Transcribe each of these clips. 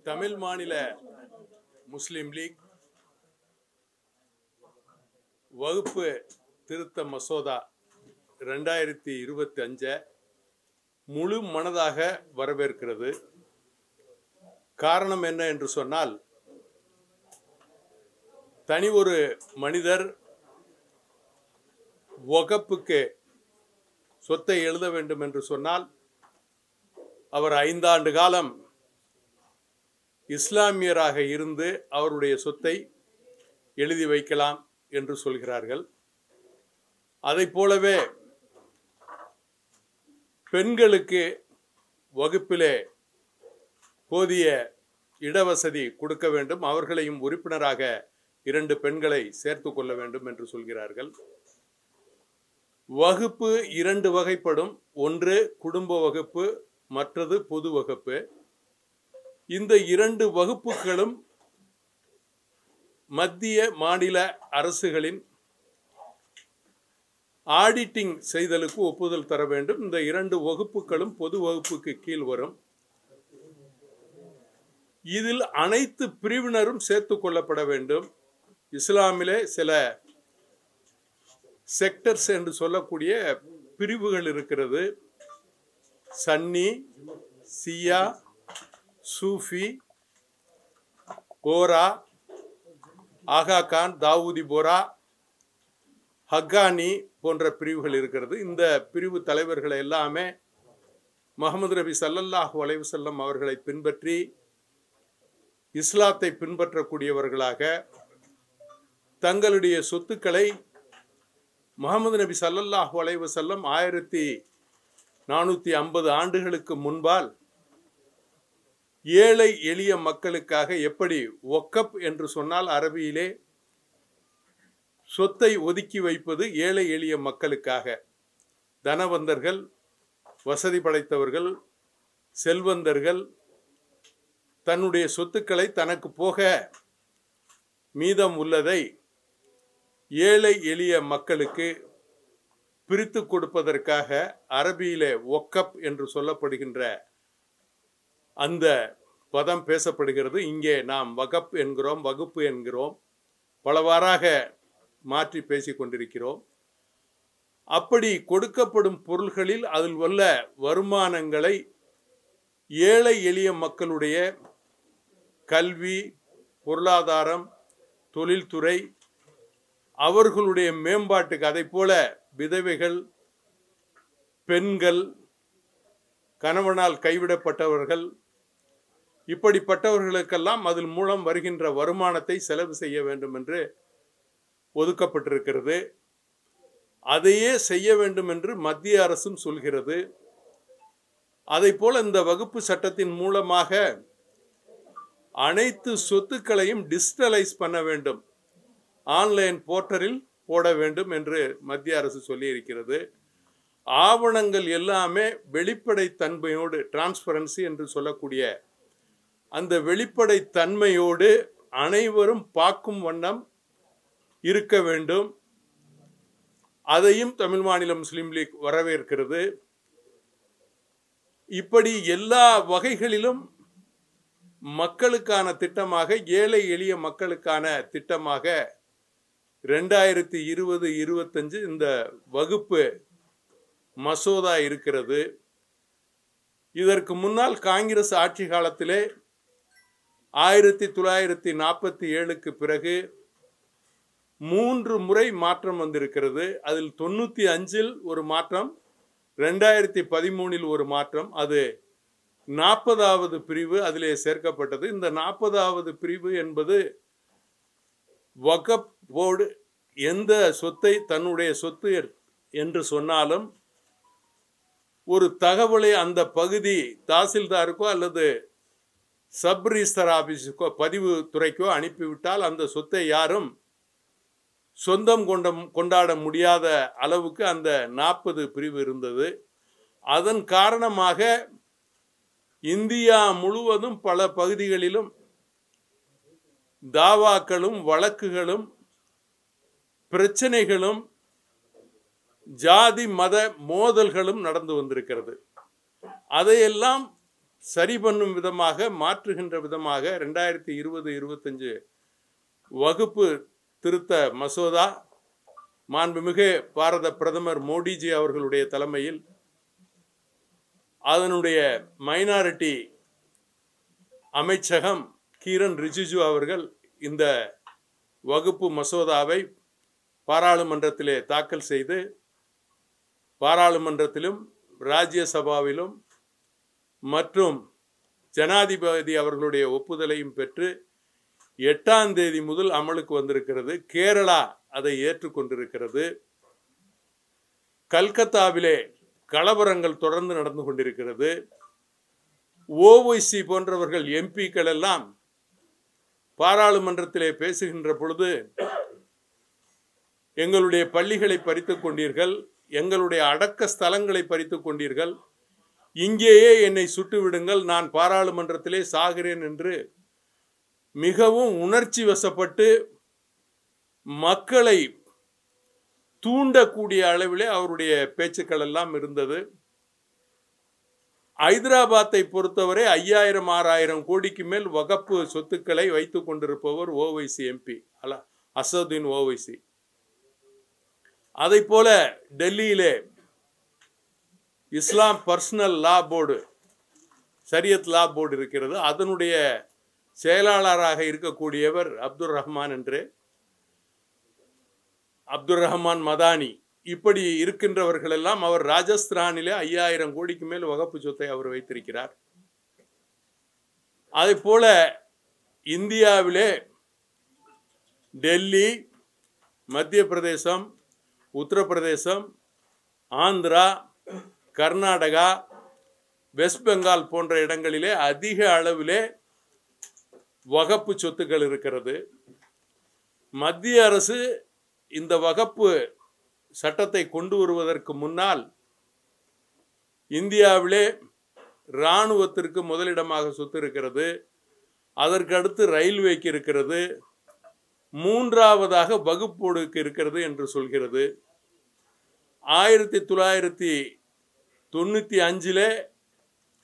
தமிழ் மாநில முஸ்லிம் லீக் வகுப்பு திருத்த மசோதா 2025 முழு மனதாக வரவேற்கிறது. காரணம் என்ன என்று சொன்னால், தனி ஒரு மனிதர் வகுப்புக்கு சொத்தை எழுத வேண்டும் என்று சொன்னால் அவர் 5 ஆண்டு காலம் இஸ்லாமியராக இருந்து அவருடைய சொத்தை எழுதி வைக்கலாம் என்று சொல்கிறார்கள். அதைப் போலவே பெண்களுக்கு வகுப்பிலே போதிய இடவசதி கொடுக்க வேண்டும், அவர்களையும் உறுப்பினராக 2 பெண்களை சேர்த்து கொள்ள வேண்டும் என்று சொல்கிறார்கள். வகுப்பு 2 வகைப்படும். ஒன்று குடும்ப வகுப்பு, மற்றது பொது வகுப்பு. இந்த 2 வகுப்புகளும் மத்திய மாநில அரசுகளின் ஆடிட்டிங் செய்தலுக்கு ஒப்புதல் தர வேண்டும். இந்த 2 வகுப்புகளும் பொது வகுப்புக்கு கீழ் வரும். இதில் அனைத்து பிரிவினரும் சேர்த்து கொள்ளப்பட வேண்டும். இஸ்லாமிலே சில செக்டர்ஸ் என்று சொல்லக்கூடிய பிரிவுகள் இருக்கிறது. சன்னி, சியா, சூஃபி, போரா, ஆகா கான், தாவூதி போரா, ஹக்கானி போன்ற பிரிவுகள் இருக்கிறது. இந்த பிரிவு தலைவர்கள் எல்லாமே முஹம்மது நபி ஸல்லல்லாஹு அலைஹி வஸல்லம் அவர்களை பின்பற்றி இஸ்லாத்தை பின்பற்றக்கூடியவர்களாக தங்களுடைய சொத்துக்களை முஹம்மது நபி ஸல்லல்லாஹு அலைஹி வஸல்லம் 1450 ஆண்டுகளுக்கு முன்பால் ஏழை எளிய மக்களுக்காக எப்படி வக்ஃப் என்று சொன்னால் அரபியிலே சொத்தை ஒதுக்கி வைப்பது ஏழை எளிய மக்களுக்காக. தனவந்தர்கள், வசதி படைத்தவர்கள், செல்வந்தர்கள் தன்னுடைய சொத்துக்களை தனக்கு போக மீதம் உள்ளதை ஏழை எளிய மக்களுக்கு பிரித்து கொடுப்பதற்காக அரபியிலே வக்ஃப் என்று சொல்லப்படுகின்ற அந்த பதம் பேசப்படுகிறது. இங்கே நாம் வக்ஃப் என்கிறோம், வகுப்பு என்கிறோம், பலவாறாக மாற்றி பேசிக் கொண்டிருக்கிறோம். அப்படி கொடுக்கப்படும் பொருள்களில் அதில் உள்ள வருமானங்களை ஏழை எளிய மக்களுடைய கல்வி, பொருளாதாரம், தொழில்துறை, அவர்களுடைய மேம்பாட்டுக்கு, அதை போல விதவைகள், பெண்கள், கணவனால் கைவிடப்பட்டவர்கள், இப்படிப்பட்டவர்களுக்கெல்லாம் அதில் மூலம் வருகின்ற வருமானத்தை செலவு செய்ய வேண்டும் என்று ஒதுக்கப்பட்டிருக்கிறது. அதையே செய்ய வேண்டும் என்று மத்திய அரசும் சொல்கிறது. அதை போல இந்த வகுப்பு சட்டத்தின் மூலமாக அனைத்து சொத்துக்களையும் டிஜிட்டலைஸ் பண்ண வேண்டும், ஆன்லைன் போர்ட்டலில் போட வேண்டும் என்று மத்திய அரசு சொல்லியிருக்கிறது. ஆவணங்கள் எல்லாமே வெளிப்படை தன்மையோடு, டிரான்ஸ்பரன்சி என்று சொல்லக்கூடிய அந்த வெளிப்படை தன்மையோடு அனைவரும் பார்க்கும் வண்ணம் இருக்க வேண்டும். அதையும் தமிழ் மாநில முஸ்லிம் லீக் வரவேற்கிறது. இப்படி எல்லா வகைகளிலும் மக்களுக்கான திட்டமாக, ஏழை எளிய மக்களுக்கான திட்டமாக 2020-25 இந்த வகுப்பு மசோதா இருக்கிறது. இதற்கு முன்னால் காங்கிரஸ் ஆட்சி காலத்திலே 1947க்கு பிறகு 3 முறை மாற்றம் வந்திருக்கிறது. அதில் 95இல் ஒரு மாற்றம், 2013இல் ஒரு மாற்றம், அது 40வது பிரிவு அதிலே சேர்க்கப்பட்டது. இந்த 40வது பிரிவு என்பது வக்ஃப் போர்டு எந்த சொத்தை தன்னுடைய சொத்து என்று சொன்னாலும் ஒரு தகவலை அந்த பகுதி தாசில்தாருக்கோ அல்லது சப் ரிஜிஸ்டர் ஆபீஸுக்கோ, பதிவு துறைக்கோ அனுப்பிவிட்டால் அந்த சொத்தை யாரும் சொந்தம் கொண்டாட முடியாத அளவுக்கு அந்த 40 பிரிவு இருந்தது. அதன் காரணமாக இந்தியா முழுவதும் பல பகுதிகளிலும் தாவாக்களும் வழக்குகளும் பிரச்சனைகளும் ஜாதி மத மோதல்களும் நடந்து வந்திருக்கிறது. அதையெல்லாம் சரி பண்ணும் விதமாக, மாற்றுகின்ற விதமாக 2020-25 வகுப்பு திருத்த மசோதா மாண்புமிகு பாரத பிரதமர் மோடிஜி அவர்களுடைய தலைமையில் அதனுடைய மைனாரிட்டி அமைச்சகம் கிரண் ரிஜிஜு அவர்கள் இந்த வகுப்பு மசோதாவை பாராளுமன்றத்திலே தாக்கல் செய்து பாராளுமன்றத்திலும் ராஜ்யசபாவிலும் மற்றும் ஜனாதிபதி அவர்களுடைய ஒப்புதலையும் பெற்று 8ஆம் தேதி முதல் அமலுக்கு வந்திருக்கிறது. கேரளா அதை ஏற்றுக்கொண்டிருக்கிறது. கல்கத்தாவிலே கலவரங்கள் தொடர்ந்து நடந்து கொண்டிருக்கிறது. ஓவைசி போன்றவர்கள் எம்பிக்கள் எல்லாம் பாராளுமன்றத்திலே பேசுகின்ற பொழுது எங்களுடைய பள்ளிகளை பறித்துக் கொண்டீர்கள், எங்களுடைய அடக்க ஸ்தலங்களை பறித்துக் கொண்டீர்கள், இங்கேயே என்னை சுட்டு விடுங்கள், நான் பாராளுமன்றத்திலே சாகிறேன் என்று மிகவும் உணர்ச்சி வசப்பட்டு மக்களை தூண்டக்கூடிய அளவிலே அவருடைய பேச்சுக்கள் எல்லாம் இருந்தது. ஹைதராபாத்தை பொறுத்தவரை 5000-6000 கோடிக்கு மேல் வகப்பு சொத்துக்களை வைத்துக் கொண்டிருப்பவர் ஓவைசி எம்பி அசதுதீன் ஓவைசி. அதை போல டெல்லியிலே இஸ்லாம் பர்சனல் லா போர்டு, ஷரியத் லா போர்டு இருக்கிறது. அதனுடைய செயலாளராக இருக்கக்கூடியவர் அப்துல் ரஹ்மான் என்று, அப்துல் ரஹ்மான் மதானி. இப்படி இருக்கின்றவர்கள் எல்லாம், அவர் ராஜஸ்தானிலே 5000 கோடிக்கு மேல் வகுப்பு சொத்தை அவர் வைத்திருக்கிறார். அதே போல இந்தியாவிலே டெல்லி, மத்திய பிரதேசம், உத்தரப்பிரதேசம், ஆந்திரா, கர்நாடகா, வெஸ்ட் பெங்கால் போன்ற இடங்களிலே அதிக அளவிலே வகப்பு சொத்துக்கள் இருக்கிறது. மத்திய அரசு இந்த வகப்பு சட்டத்தை கொண்டு வருவதற்கு முன்னால் இந்தியாவிலே இராணுவத்திற்கு முதலிடமாக சொத்து இருக்கிறது, அதற்கு அடுத்து ரயில்வேக்கு இருக்கிறது, மூன்றாவதாக வகுப்போடுக்கு இருக்கிறது என்று சொல்கிறது. 1995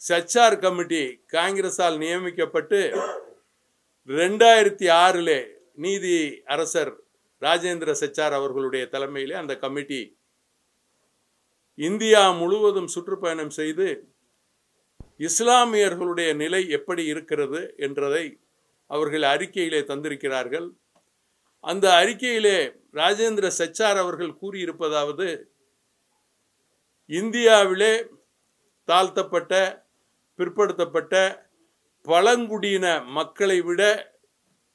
சச்சார் கமிட்டி காங்கிரஸால் நியமிக்கப்பட்டு 2006 நீதி அரசர் ராஜேந்திர சச்சார் அவர்களுடைய தலைமையிலே அந்த கமிட்டி இந்தியா முழுவதும் சுற்றுப்பயணம் செய்து இஸ்லாமியர்களுடைய நிலை எப்படி இருக்கிறது என்றதை அவர்கள் அறிக்கையிலே தந்திருக்கிறார்கள். அந்த அறிக்கையிலே ராஜேந்திர சச்சார் அவர்கள் கூறியிருப்பதாவது, இந்தியாவிலே தாழ்த்தப்பட்ட, பிற்படுத்தப்பட்ட, பழங்குடியின மக்களை விட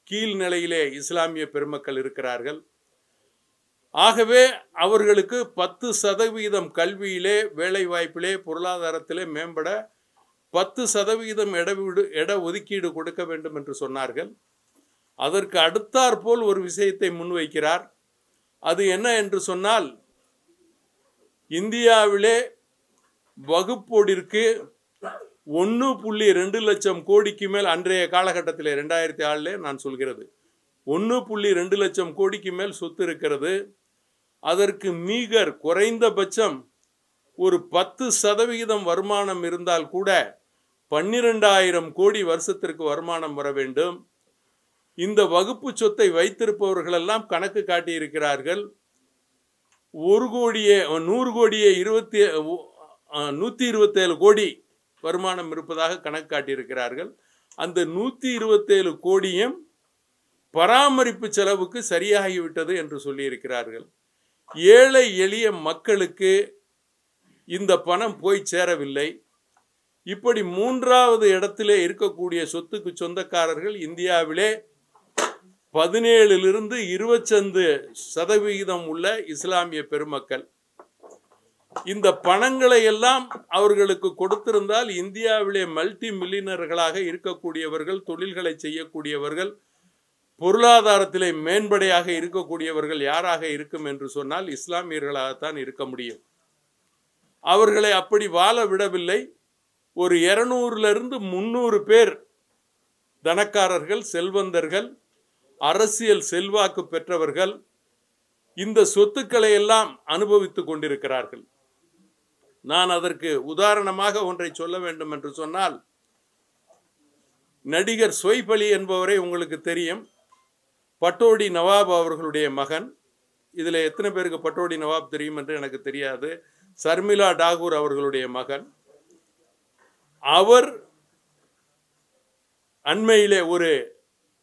கீழ்நிலையிலே இஸ்லாமிய பெருமக்கள் இருக்கிறார்கள். ஆகவே அவர்களுக்கு 10% கல்வியிலே, வேலை வாய்ப்பிலே, பொருளாதாரத்திலே மேம்பட 10% இட ஒதுக்கீடு கொடுக்க வேண்டும் என்று சொன்னார்கள். அதற்கு அடுத்தாற்போல் ஒரு விஷயத்தை முன்வைக்கிறார். அது என்ன என்று சொன்னால், இந்தியாவிலே வகுப்போடிற்கு 1.2 லட்சம் கோடிக்கு மேல், அன்றைய காலகட்டத்தில் 2004 நான் சொல்கிறது, 1.2 லட்சம் கோடிக்கு மேல் சொத்து இருக்கிறது. அதற்கு மீகர் குறைந்தபட்சம் ஒரு 10% வருமானம் இருந்தால் கூட 12,000 கோடி வருஷத்திற்கு வருமானம் வர வேண்டும். இந்த வகுப்பு சொத்தை வைத்திருப்பவர்கள் எல்லாம் கணக்கு காட்டியிருக்கிறார்கள். 100 கோடியே 127 கோடி வருமானம் இருப்பதாக கணக்கு காட்டியிருக்கிறார்கள். அந்த 127 கோடியும் பராமரிப்பு செலவுக்கு சரியாகிவிட்டது என்று சொல்லியிருக்கிறார்கள். ஏழை எளிய மக்களுக்கு இந்த பணம் போய் சேரவில்லை. இப்படி 3வது இடத்திலே இருக்கக்கூடிய சொத்துக்கு சொந்தக்காரர்கள் இந்தியாவிலே 17 to 25% உள்ள இஸ்லாமிய பெருமக்கள். இந்த பணங்களை எல்லாம் அவர்களுக்கு கொடுத்திருந்தால் இந்தியாவிலே மல்டி மில்லியனர்களாக இருக்கக்கூடியவர்கள், தொழில்களை செய்யக்கூடியவர்கள், பொருளாதாரத்திலே மேம்படையாக இருக்கக்கூடியவர்கள் யாராக இருக்கும் என்று சொன்னால் இஸ்லாமியர்களாகத்தான் இருக்க முடியும். அவர்களை அப்படி வாழ விடவில்லை. ஒரு 200 to 300 பேர் தனக்காரர்கள், செல்வந்தர்கள், அரசியல் செல்வாக்கு பெற்றவர்கள் இந்த சொத்துக்களை எல்லாம் அனுபவித்துக் கொண்டிருக்கிறார்கள். நான் அதற்கு உதாரணமாக ஒன்றை சொல்ல வேண்டும் என்று சொன்னால், நடிகர் சொய்ப் அலி என்பவரை உங்களுக்கு தெரியும். பட்டோடி நவாப் அவர்களுடைய மகன். இதில் எத்தனை பேருக்கு பட்டோடி நவாப் தெரியும் என்று எனக்கு தெரியாது. சர்மிளா டாகூர் அவர்களுடைய மகன். அவர் அண்மையிலே ஒரு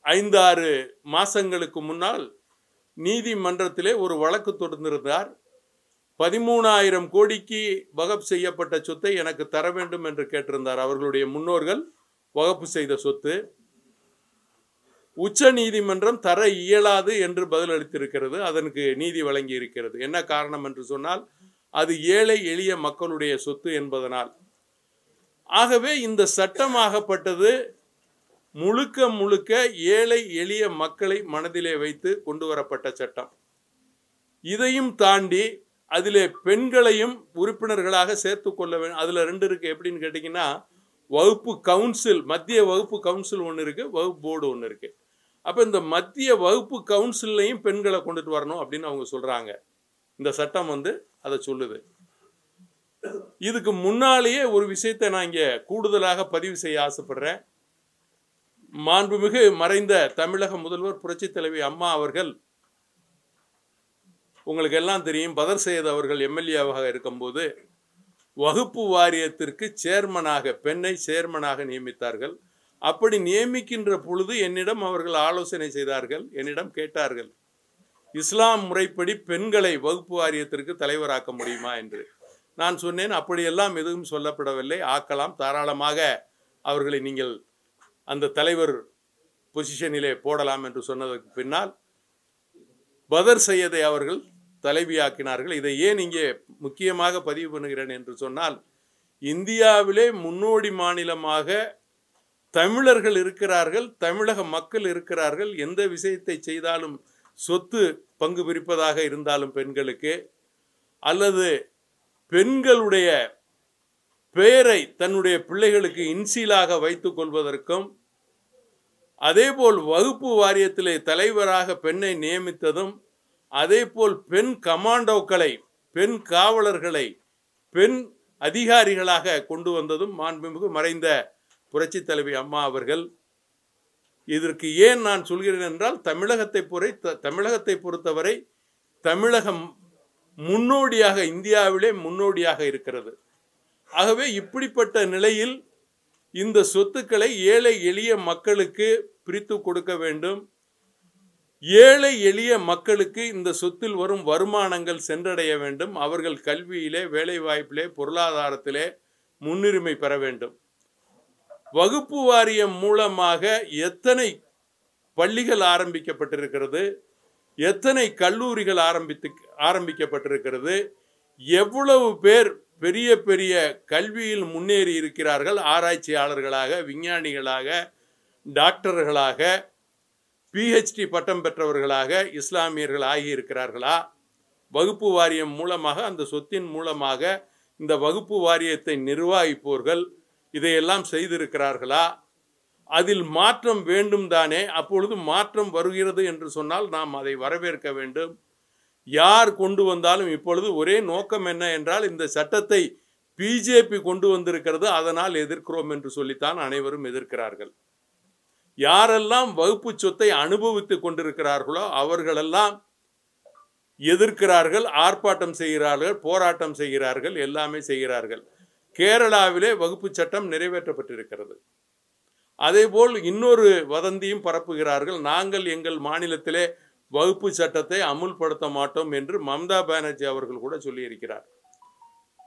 5-6 மாதங்களுக்கு முன்னால் நீதிமன்றத்திலே ஒரு வழக்கு தொடர்ந்திருந்தார். 13,000 கோடிக்கு வகப் செய்யப்பட்ட சொத்தை எனக்கு தர வேண்டும் என்று கேட்டிருந்தார். அவர்களுடைய முன்னோர்கள் வகப்பு செய்த சொத்து. உச்ச நீதிமன்றம் தர இயலாது என்று பதிலளித்திருக்கிறது. அதற்கு நீதி வழங்கி இருக்கிறது. என்ன காரணம் என்று சொன்னால், அது ஏழை எளிய மக்களுடைய சொத்து என்பதனால். ஆகவே இந்த சட்டமாகப்பட்டது முழுக்க முழுக்க ஏழை எளிய மக்களை மனதிலே வைத்து கொண்டு வரப்பட்ட சட்டம். இதையும் தாண்டி அதிலே பெண்களையும் உறுப்பினர்களாக சேர்த்து கொள்ள வேண்டும். அதில் 2 இருக்கு. எப்படின்னு கேட்டிங்கன்னா, வகுப்பு கவுன்சில், மத்திய வகுப்பு கவுன்சில் ஒன்று இருக்கு, வகுப்பு போர்டு ஒன்று இருக்கு. அப்போ இந்த மத்திய வகுப்பு கவுன்சிலையும் பெண்களை கொண்டுட்டு வரணும் அப்படின்னு அவங்க சொல்றாங்க. இந்த சட்டம் அதை சொல்லுது. இதுக்கு முன்னாலேயே ஒரு விஷயத்தை நான் இங்கே கூடுதலாக பதிவு செய்ய ஆசைப்படுறேன். மாண்புமிகு மறைந்த தமிழக முதல்வர் புரட்சி தலைவி அம்மா அவர்கள், உங்களுக்கு எல்லாம் தெரியும், பதர் சையத் அவர்கள் எம்எல்ஏவாக இருக்கும்போது வகுப்பு வாரியத்திற்கு சேர்மனாக பெண்ணை சேர்மனாக நியமித்தார்கள். அப்படி நியமிக்கின்ற பொழுது என்னிடம் அவர்கள் ஆலோசனை செய்தார்கள், என்னிடம் கேட்டார்கள், இஸ்லாம் முறைப்படி பெண்களை வகுப்பு வாரியத்திற்கு தலைவராக்க முடியுமா என்று. நான் சொன்னேன், அப்படியெல்லாம் எதுவும் சொல்லப்படவில்லை, ஆக்கலாம், தாராளமாக அவர்களை நீங்கள் அந்த தலைவர் பொசிஷனிலே போடலாம் என்று சொன்னதற்கு பின்னால் பதர் சையதை அவர்கள் தலைவியாக்கினார்கள். இதை ஏன் இங்கே முக்கியமாக பதிவு பண்ணுகிறேன் என்று சொன்னால், இந்தியாவிலே முன்னோடி மாநிலமாக தமிழர்கள் இருக்கிறார்கள், தமிழக மக்கள் இருக்கிறார்கள். எந்த விஷயத்தை செய்தாலும் சொத்து பங்கு பிரிப்பதாக இருந்தாலும் பெண்களுக்கு, அல்லது பெண்களுடைய பெயரை தன்னுடைய பிள்ளைகளுக்கு இன்சீலாக வைத்துக் கொள்வதற்கும், அதேபோல் வகுப்பு வாரியத்திலே தலைவராக பெண்ணை நியமித்ததும், அதேபோல் பெண் கமாண்டோக்களை, பெண் காவலர்களை பெண் அதிகாரிகளாக கொண்டு வந்ததும் மாண்புமிகு மறைந்த புரட்சி தலைவி அம்மா அவர்கள். இதற்கு ஏன் நான் சொல்கிறேன் என்றால், தமிழகத்தை பொறுத்தவரை தமிழகம் முன்னோடியாக, இந்தியாவிலே முன்னோடியாக இருக்கிறது. ஆகவே இப்படிப்பட்ட நிலையில் இந்த சொத்துக்களை ஏழை எளிய மக்களுக்கு பிரித்து கொடுக்க வேண்டும். ஏழை எளிய மக்களுக்கு இந்த சொத்தில் வரும் வருமானங்கள் சென்றடைய வேண்டும். அவர்கள் கல்வியிலே, வேலைவாய்ப்பிலே, பொருளாதாரத்திலே முன்னுரிமை பெற வேண்டும். வகுப்பு வாரியம் மூலமாக எத்தனை பள்ளிகள் ஆரம்பிக்கப்பட்டிருக்கிறது, எத்தனை கல்லூரிகள் ஆரம்பிக்கப்பட்டிருக்கிறது, எவ்வளவு பேர் பெரிய பெரிய கல்வியில் முன்னேறி இருக்கிறார்கள், ஆராய்ச்சியாளர்களாக, விஞ்ஞானிகளாக, டாக்டர்களாக, பிஹெச்டி பட்டம் பெற்றவர்களாக இஸ்லாமியர்கள் ஆகியிருக்கிறார்களா? வகுப்பு வாரியம் மூலமாக, அந்த சொத்தின் மூலமாக இந்த வகுப்பு வாரியத்தை நிர்வகிப்போர்கள் இதையெல்லாம் செய்திருக்கிறார்களா? அதில் மாற்றம் வேண்டும் தானே. அப்பொழுது மாற்றம் வருகிறது என்று சொன்னால் நாம் அதை வரவேற்க வேண்டும். யார் கொண்டு வந்தாலும் இப்பொழுது ஒரே நோக்கம் என்ன என்றால், இந்த சட்டத்தை பிஜேபி கொண்டு வந்திருக்கிறது, அதனால் எதிர்க்கிறோம் என்று சொல்லித்தான் அனைவரும் எதிர்க்கிறார்கள். யாரெல்லாம் வகுப்பு சொத்தை அனுபவித்துக் கொண்டிருக்கிறார்களோ அவர்களெல்லாம் எதிர்க்கிறார்கள், ஆர்ப்பாட்டம் செய்கிறார்கள், போராட்டம் செய்கிறார்கள், எல்லாமே செய்கிறார்கள். கேரளாவிலே வகுப்பு சட்டம் நிறைவேற்றப்பட்டிருக்கிறது. அதேபோல் இன்னொரு வதந்தியும் பரப்புகிறார்கள், நாங்கள் எங்கள் மாநிலத்திலே வகுப்பு சட்டத்தை அமுல்படுத்த மாட்டோம் என்று மம்தா பானர்ஜி அவர்கள் கூட சொல்லியிருக்கிறார்.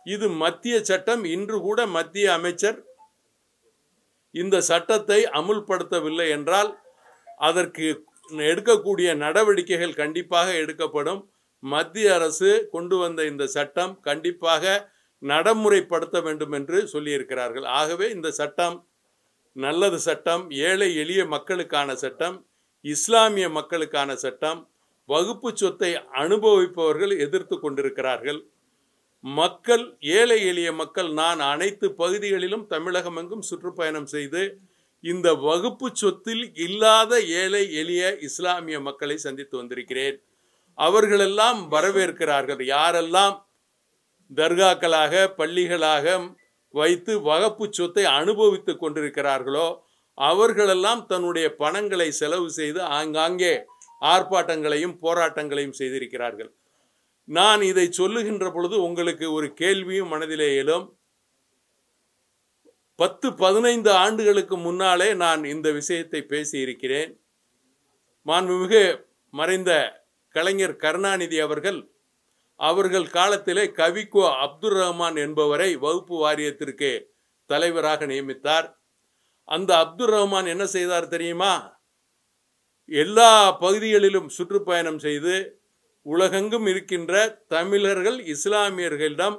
இது மத்திய சட்டம். இன்று கூட மத்திய அமைச்சர் இந்த சட்டத்தை அமுல்படுத்தவில்லை என்றால் அதற்கு எடுக்கக்கூடிய நடவடிக்கைகள் கண்டிப்பாக எடுக்கப்படும். மத்திய அரசு கொண்டு வந்த இந்த சட்டம் கண்டிப்பாக நடைமுறைப்படுத்த வேண்டும் என்று சொல்லியிருக்கிறார்கள். ஆகவே இந்த சட்டம் நல்லது சட்டம், ஏழை எளிய மக்களுக்கான சட்டம், இஸ்லாமிய மக்களுக்கான சட்டம். வகுப்பு சொத்தை அனுபவிப்பவர்கள் எதிர்த்து கொண்டிருக்கிறார்கள். மக்கள், ஏழை எளிய மக்கள், நான் அனைத்து பகுதிகளிலும் தமிழகம் எங்கும் சுற்றுப்பயணம் செய்து இந்த வகுப்பு சொத்தில் இல்லாத ஏழை எளிய இஸ்லாமிய மக்களை சந்தித்து வந்திருக்கிறேன். அவர்களெல்லாம் வரவேற்கிறார்கள். யாரெல்லாம் தர்காக்களாக, பள்ளிகளாக வைத்து வகுப்பு சொத்தை அனுபவித்துக் கொண்டிருக்கிறார்களோ அவர்களெல்லாம் தன்னுடைய பணங்களை செலவு செய்து ஆங்காங்கே ஆர்ப்பாட்டங்களையும் போராட்டங்களையும் செய்திருக்கிறார்கள். நான் இதை சொல்லுகின்ற பொழுது உங்களுக்கு ஒரு கேள்வியும் மனதிலே எழும். 10-15 ஆண்டுகளுக்கு முன்னாலே நான் இந்த விஷயத்தை பேசியிருக்கிறேன். மாண்புமிகு மறைந்த கலைஞர் கருணாநிதி அவர்கள் காலத்திலே கவிக்கோ அப்துல் ரஹ்மான் என்பவரை வகுப்பு வாரியத்திற்கு தலைவராக நியமித்தார். அந்த அப்துல் ரஹ்மான் என்ன செய்தார் தெரியுமா? எல்லா பகுதிகளிலும் சுற்றுப்பயணம் செய்து உலகெங்கும் இருக்கின்ற தமிழர்கள் இஸ்லாமியர்களிடம்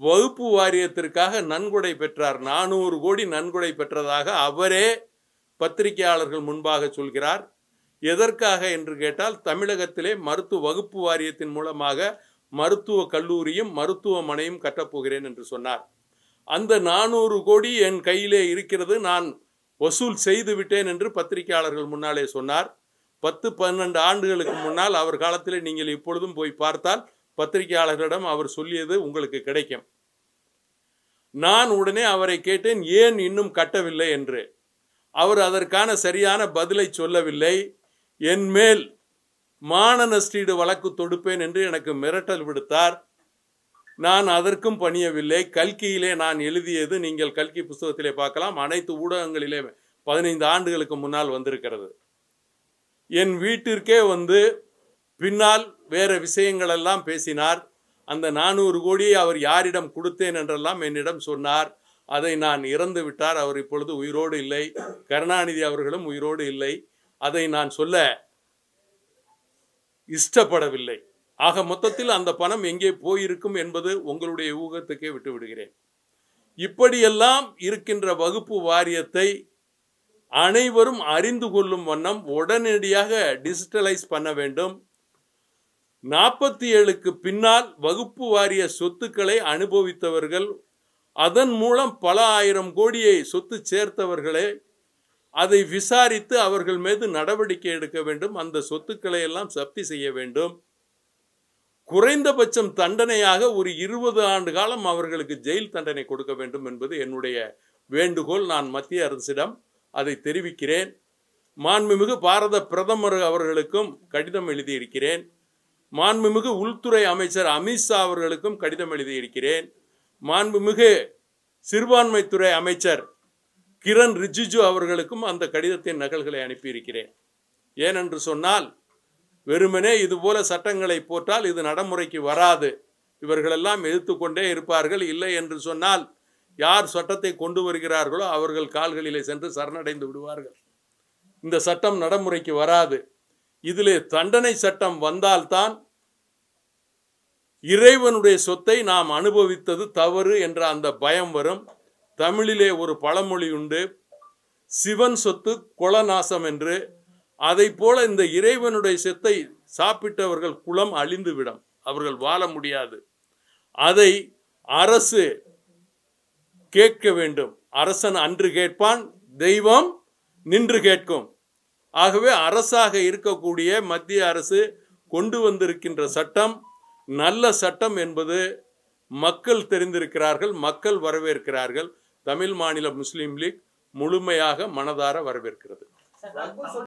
வகுப்பு வாரியத்திற்காக நன்கொடை பெற்றார். 400 கோடி நன்கொடை பெற்றதாக அவரே பத்திரிகையாளர்கள் முன்பாக சொல்கிறார். எதற்காக என்று கேட்டால், தமிழகத்திலே வகுப்பு வாரியத்தின் மூலமாக மருத்துவ கல்லூரியும் மருத்துவமனையும் கட்டப்போகிறேன் என்று சொன்னார். அந்த 400 கோடி என் கையிலே இருக்கிறது, நான் வசூல் செய்து விட்டேன் என்று பத்திரிகையாளர்கள் முன்னாலே சொன்னார். 10-12 ஆண்டுகளுக்கு முன்னால் அவர் காலத்திலே நீங்கள் இப்பொழுதும் போய் பார்த்தால் பத்திரிகையாளர்களிடம் அவர் சொல்லியது உங்களுக்கு கிடைக்கும். நான் உடனே அவரை கேட்டேன், ஏன் இன்னும் கட்டவில்லை என்று. அவர் அதற்கான சரியான பதிலை சொல்லவில்லை. என் மேல் மான நஷ்டீடு வழக்கு தொடுப்பேன் என்று எனக்கு மிரட்டல் விடுத்தார். நான் அதற்கும் பணியவில்லை. கல்கியிலே நான் எழுதியது நீங்கள் கல்கி புஸ்தகத்திலே பார்க்கலாம், அனைத்து ஊடகங்களிலே 15 ஆண்டுகளுக்கு முன்னால் வந்திருக்கிறது. என் வீட்டிற்கே வந்து பின்னால் வேற விஷயங்கள் எல்லாம் பேசினார். அந்த 400 கோடியை அவர் யாரிடம் கொடுத்தேன் என்றெல்லாம் என்னிடம் சொன்னார். அதை நான் இறந்து விட்டார். அவர் இப்பொழுது உயிரோடு இல்லை. கருணாநிதி அவர்களும் உயிரோடு இல்லை. அதை நான் சொல்ல இஷ்டப்படவில்லை. ஆக மொத்தத்தில் அந்த பணம் எங்கே போயிருக்கும் என்பது உங்களுடைய ஊகத்துக்கே விட்டு விடுகிறேன். இப்படியெல்லாம் இருக்கின்ற வகுப்பு வாரியத்தை அனைவரும் அறிந்து கொள்ளும் வண்ணம் உடனடியாக டிஜிட்டலைஸ் பண்ண வேண்டும். 47க்கு பின்னால் வகுப்பு வாரிய சொத்துக்களை அனுபவித்தவர்கள், அதன் மூலம் பல ஆயிரம் கோடியை சொத்து சேர்த்தவர்களே, அதை விசாரித்து அவர்கள் மீது நடவடிக்கை எடுக்க வேண்டும். அந்த சொத்துக்களை எல்லாம் ஜப்தி செய்ய வேண்டும். குறைந்தபட்சம் தண்டனையாக ஒரு 20 ஆண்டு காலம் அவர்களுக்கு ஜெயில் தண்டனை கொடுக்க வேண்டும் என்பது என்னுடைய வேண்டுகோள். நான் மத்திய அரசிடம் அதை தெரிவிக்கிறேன். மாண்புமிகு பாரத பிரதமர் அவர்களுக்கும் கடிதம் எழுதியிருக்கிறேன். மாண்புமிகு உள்துறை அமைச்சர் அமித்ஷா அவர்களுக்கும் கடிதம் எழுதியிருக்கிறேன். மாண்புமிகு சிறுபான்மைத்துறை அமைச்சர் கிரண் ரிஜிஜு அவர்களுக்கும் அந்த கடிதத்தின் நகல்களை அனுப்பியிருக்கிறேன். ஏனென்று சொன்னால், வெறுமனே இதுபோல சட்டங்களை போட்டால் இது நடைமுறைக்கு வராது. இவர்களெல்லாம் எதிர்த்து கொண்டே இருப்பார்கள். இல்லை என்று சொன்னால் யார் சட்டத்தை கொண்டு வருகிறார்களோ அவர்கள் கால்களிலே சென்று சரணடைந்து விடுவார்கள். இந்த சட்டம் நடைமுறைக்கு வராது. இதிலே தண்டனை சட்டம் வந்தால்தான் இறைவனுடைய சொத்தை நாம் அனுபவித்தது தவறு என்ற அந்த பயம் வரும். தமிழிலே ஒரு பழமொழி உண்டு, சிவன் சொத்து கொலநாசம் என்று. அதை போல இந்த இறைவனுடைய சொத்தை சாப்பிட்டவர்கள் குலம் அழிந்துவிடும், அவர்கள் வாழ முடியாது. அதை அரசு கேட்க வேண்டும். அரசன் அன்று கேட்பான், தெய்வம் நின்று கேட்கும். ஆகவே அரசாக இருக்கக்கூடிய மத்திய அரசு கொண்டு வந்திருக்கின்ற சட்டம் நல்ல சட்டம் என்பது மக்கள் தெரிந்திருக்கிறார்கள், மக்கள் வரவேற்கிறார்கள். தமிழ் மாநில முஸ்லீம் லீக் முழுமையாக மனதார வரவேற்கிறது.